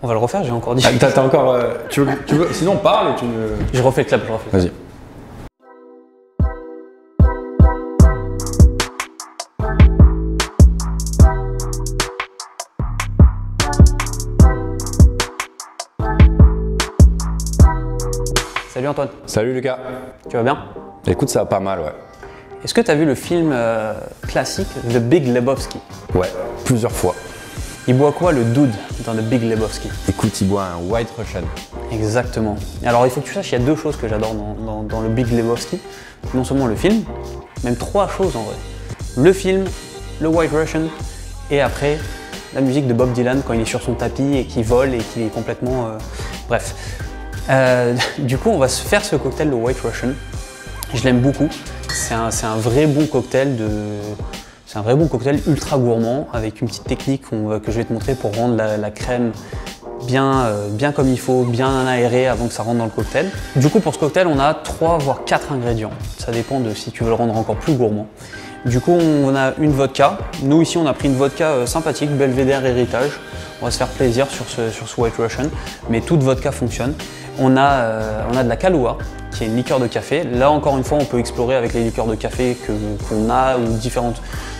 On va le refaire, j'ai encore dit. Ah, t'as encore. Tu veux, sinon on parle et tu me. Je refais le clap, je refais. Vas-y. Salut Antoine. Salut Lucas. Tu vas bien? Écoute, ça va pas mal, ouais. Est-ce que tu as vu le film classique The Big Lebowski? Ouais, plusieurs fois. Il boit quoi le dude dans The Big Lebowski? Écoute, il boit un White Russian. Exactement. Alors il faut que tu saches, il y a deux choses que j'adore dans le Big Lebowski. Non seulement le film, même trois choses en vrai. Le film, le White Russian, et après la musique de Bob Dylan quand il est sur son tapis et qu'il vole et qu'il est complètement... Bref. Du coup, on va se faire ce cocktail, le White Russian. Je l'aime beaucoup. C'est un vrai bon cocktail C'est un vrai bon cocktail ultra gourmand avec une petite technique que je vais te montrer pour rendre la crème bien comme il faut, bien aérée avant que ça rentre dans le cocktail. Du coup, pour ce cocktail, on a 3 voire 4 ingrédients. Ça dépend de si tu veux le rendre encore plus gourmand. Du coup, on a une vodka. Nous, ici, on a pris une vodka sympathique, Belvedere Héritage. On va se faire plaisir sur ce White Russian, mais toute vodka fonctionne. On a de la Kahlua, qui est une liqueur de café. Là, encore une fois, on peut explorer avec les liqueurs de café qu'on a ou différents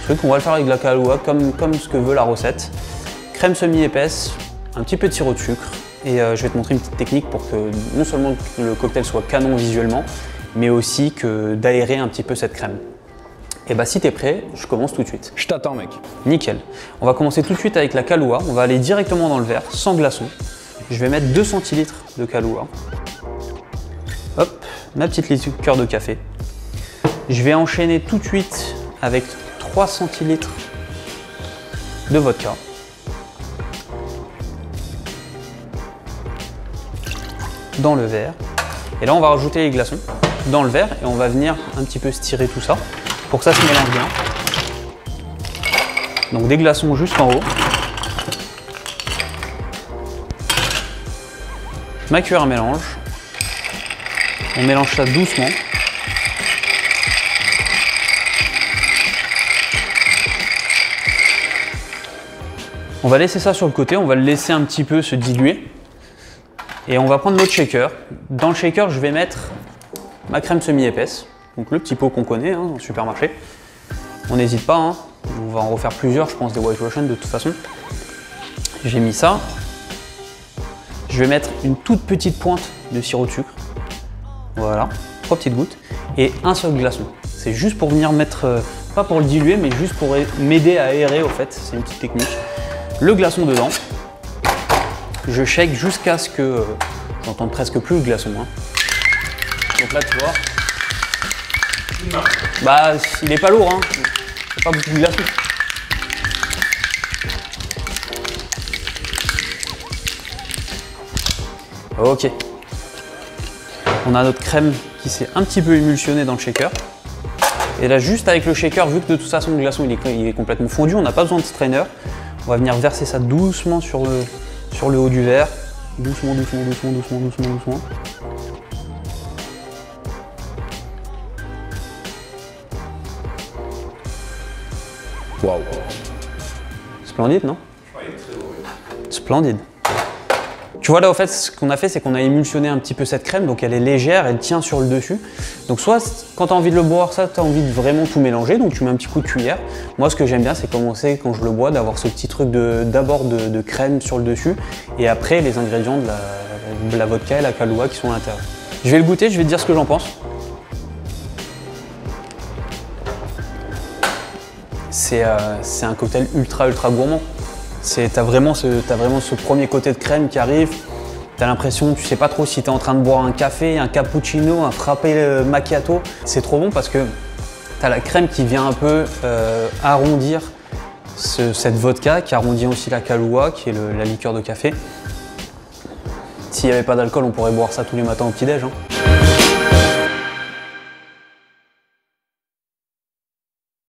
trucs. On va le faire avec de la Kahlua, comme ce que veut la recette. Crème semi-épaisse, un petit peu de sirop de sucre. Et je vais te montrer une petite technique pour que non seulement le cocktail soit canon visuellement, mais aussi d'aérer un petit peu cette crème. Et bah si t'es prêt, je commence tout de suite. Je t'attends, mec. Nickel. On va commencer tout de suite avec la Kahlua. On va aller directement dans le verre, sans glaçon. Je vais mettre 2 centilitres de Kahlua. Hop, ma petite liqueur de café. Je vais enchaîner tout de suite avec 3 centilitres de vodka. Dans le verre. Et là, on va rajouter les glaçons dans le verre et on va venir un petit peu stirrer tout ça pour que ça se mélange bien. Donc des glaçons juste en haut. Ma cuillère à mélange. On mélange ça doucement. On va laisser ça sur le côté, on va le laisser un petit peu se diluer. Et on va prendre notre shaker. Dans le shaker, je vais mettre ma crème semi-épaisse. Donc le petit pot qu'on connaît dans le supermarché. On n'hésite pas, hein. On va en refaire plusieurs, je pense, des White Russian de toute façon. J'ai mis ça. Je vais mettre une toute petite pointe de sirop de sucre. Voilà, 3 petites gouttes. Et un seul glaçon. C'est juste pour venir mettre, pas pour le diluer, mais juste pour m'aider à aérer au fait. C'est une petite technique. Le glaçon dedans. Je shake jusqu'à ce que j'entende presque plus le glaçon. Hein. Donc là, tu vois. Bah, il est pas lourd, hein. C'est pas beaucoup de glaçons. Ok. On a notre crème qui s'est un petit peu émulsionnée dans le shaker. Et là, juste avec le shaker, vu que de toute façon le glaçon il est complètement fondu, on n'a pas besoin de strainer. On va venir verser ça doucement sur le haut du verre. Doucement, doucement, doucement, doucement, doucement, doucement. Waouh. Splendide, non? Splendide. Tu vois là, au fait, ce qu'on a fait, c'est qu'on a émulsionné un petit peu cette crème, donc elle est légère, elle tient sur le dessus. Donc soit, quand tu as envie de le boire, ça, tu as envie de vraiment tout mélanger, donc tu mets un petit coup de cuillère. Moi, ce que j'aime bien, c'est commencer, quand je le bois, d'avoir ce petit truc d'abord de crème sur le dessus, et après les ingrédients de la vodka et la Kahlua qui sont à l'intérieur. Je vais le goûter, je vais te dire ce que j'en pense. C'est un cocktail ultra gourmand. T'as vraiment ce premier côté de crème qui arrive. T'as l'impression, tu sais pas trop si t'es en train de boire un café, un cappuccino, un frappé macchiato. C'est trop bon parce que t'as la crème qui vient un peu arrondir cette vodka, qui arrondit aussi la Kahlua, qui est la liqueur de café. S'il n'y avait pas d'alcool, on pourrait boire ça tous les matins au petit-déj. Hein.